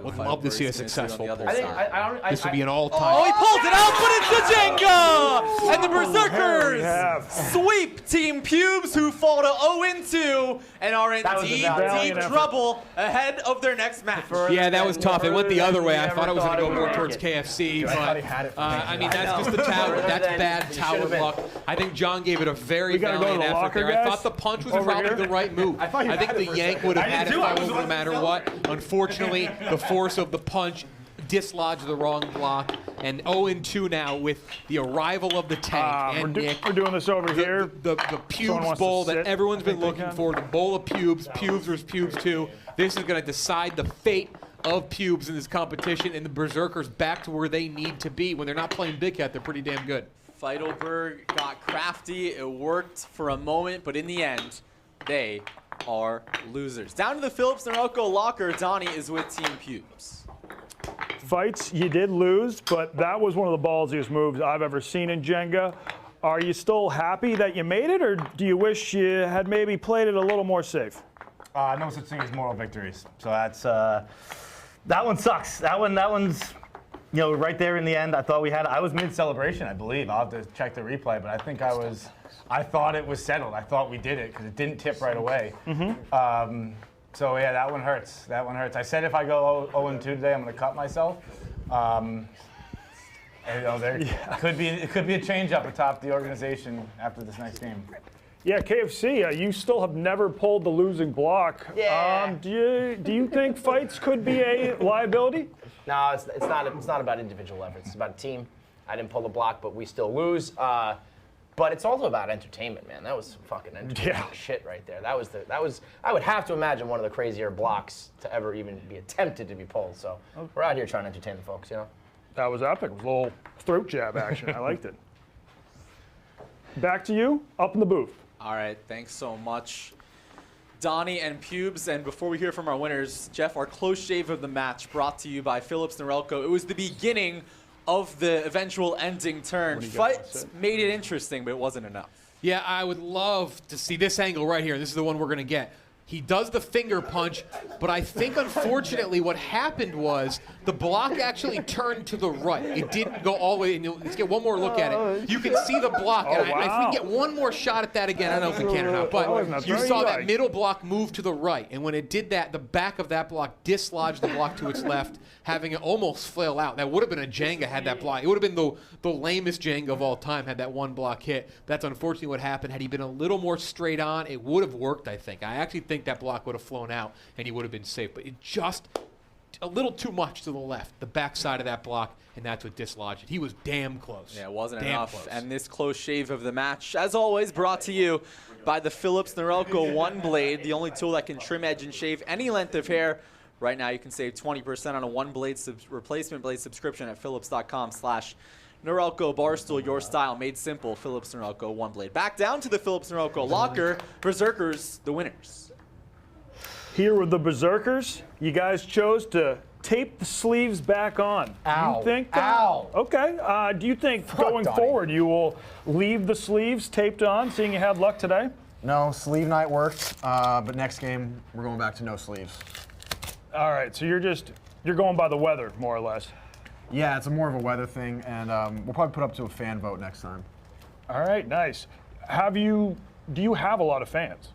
S3: Would love to see a successful pull.
S7: I think I don't.
S3: This would be an
S1: Oh,
S3: all-time.
S1: he pulls it out, but it's the Jenga! And the
S6: Here we
S1: Berserkers
S6: have.
S1: sweep Team Pubes, who fall to 0-2 and are in
S7: That was a
S1: deep,
S6: valiant
S1: deep
S6: effort.
S1: trouble ahead of their next match.
S3: Yeah, that was tough. It went the other way. I
S7: Never
S3: thought it was going to
S7: thought
S3: go
S7: it
S3: more
S7: would
S3: towards
S7: make it.
S3: KFC,
S2: I thought he
S3: but
S2: had it.
S3: I mean that's
S7: I
S3: just
S7: know.
S3: the tower.
S7: Better
S3: That's
S7: than
S3: bad
S7: you
S3: tower
S7: should've been.
S3: luck. I think John gave it a very
S6: We gotta go to
S3: valiant
S6: the
S3: effort
S6: locker,
S3: there. I
S6: guys?
S3: thought the punch was
S6: Over
S3: probably
S6: here?
S3: the right move.
S2: I thought you
S3: I think
S2: had
S3: the
S2: it for a
S3: yank
S2: second.
S3: would have
S2: I
S3: had
S2: did
S3: it
S2: too. I
S3: fall
S2: was
S3: over no
S2: like,
S3: matter what. Unfortunately, the force of the punch dislodged the wrong block, and 0-2 now with the arrival of the tank
S6: We're,
S3: and Nick.
S6: we're doing this over here.
S3: The
S6: Someone
S3: pubes
S6: wants to
S3: bowl that
S6: sit.
S3: everyone's been
S6: I think they
S3: looking
S6: can.
S3: for, the bowl of pubes versus pubes 2. This is going to decide the fate of pubes in this competition, and the Berserkers back to where they need to be. When they're not playing big cat, they're pretty damn good.
S1: Feidelberg got crafty. It worked for a moment, but in the end, they are losers. Down to the Phillips Norelco locker, Donnie is with Team Pubes.
S6: Fights, you did lose, but that was one of the ballsiest moves I've ever seen in Jenga. Are you still happy that you made it, or do you wish you had maybe played it a little more safe?
S9: No such thing as moral victories. So that's that one sucks. That one's right there in the end. I thought I was mid celebration, I believe. I'll have to check the replay, but I think I thought it was settled. I thought we did it because it didn't tip right away. So yeah, that one hurts. That one hurts. I said if I go 0-2 today, I'm going to cut myself. And, there could be a change up atop the organization after this next game.
S6: Yeah, KFC, you still have never pulled the losing block.
S7: Yeah.
S6: Do you think Fights could be a liability?
S7: No, it's not about individual efforts. It's about a team. I didn't pull the block, but we still lose. But it's also about entertainment, man. That was fucking entertainment shit right there. That was I would have to imagine one of the crazier blocks to ever even be attempted to be pulled. So we're out here trying to entertain the folks,
S6: That was epic. It was a little throat jab action. I liked it. Back to you, up in the booth.
S1: All right, thanks so much, Donnie and Pubes. And before we hear from our winners, Jeff, our close shave of the match brought to you by Phillips Norelco. It was the beginning of the eventual ending turn. Fights made it interesting, but it wasn't enough.
S3: Yeah, I would love to see this angle right here. This is the one we're going to get. He does the finger punch, but I think, unfortunately, what happened was the block actually turned to the right. It didn't go all the way. And let's get one more look at it. You can see the block. And if we can get one more shot at that again, I don't know if we can or not, but you saw that middle block move to the right. And when it did that, the back of that block dislodged the block to its left, having it almost flail out. That would have been a Jenga had that block. It would have been the lamest Jenga of all time had that one block hit. That's unfortunately what happened. Had he been a little more straight on, it would have worked, I think. I actually think that block would have flown out and he would have been safe. But it just a little too much to the left, the backside of that block, and that's what dislodged it. He was damn close.
S1: Yeah, it wasn't
S3: damn
S1: enough.
S3: close.
S1: And this close shave of the match, as always, brought to you by the Phillips Norelco One Blade, the only tool that can trim, edge, and shave any length of hair. Right now, you can save 20% on a one blade replacement blade subscription at phillips.com/Norelco. Barstool, your style made simple. Phillips Norelco One Blade. Back down to the Phillips Norelco locker. Berserkers, the winners.
S6: Here with the Berserkers, you guys chose to tape the sleeves back on.
S2: Ow.
S6: You think,
S2: Ow.
S6: Okay. Do you think going
S2: Donnie.
S6: forward you will leave the sleeves taped on, seeing you had luck today?
S2: No, sleeve night worked, but next game we're going back to no sleeves.
S6: All right, so you're going by the weather, more or less.
S2: Yeah, it's more of a weather thing, and we'll probably put up to a fan vote next time.
S6: All right, nice. Do you have a lot of fans?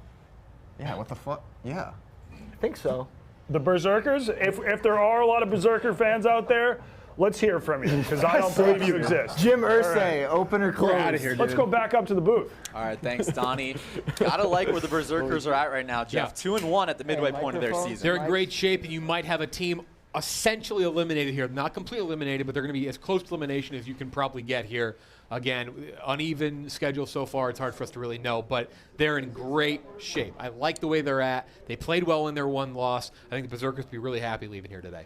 S2: Yeah, what the fuck? Yeah.
S8: I think so.
S6: The Berserkers, if there are a lot of Berserker fans out there, let's hear from you, because I don't believe you exist.
S8: Jim Irsay, open or close?
S3: We're out of here,
S6: Let's
S3: dude.
S6: go back up to the booth.
S1: All right, thanks, Donnie. Gotta like where the Berserkers are at right now, Jeff. 2-1 at the midway point of their season.
S3: They're in great shape, and you might have a team essentially eliminated here. Not completely eliminated, but they're going to be as close to elimination as you can probably get here. Again, uneven schedule so far. It's hard for us to really know, but they're in great shape. I like the way they're at. They played well in their one loss. I think the Berserkers will be really happy leaving here today.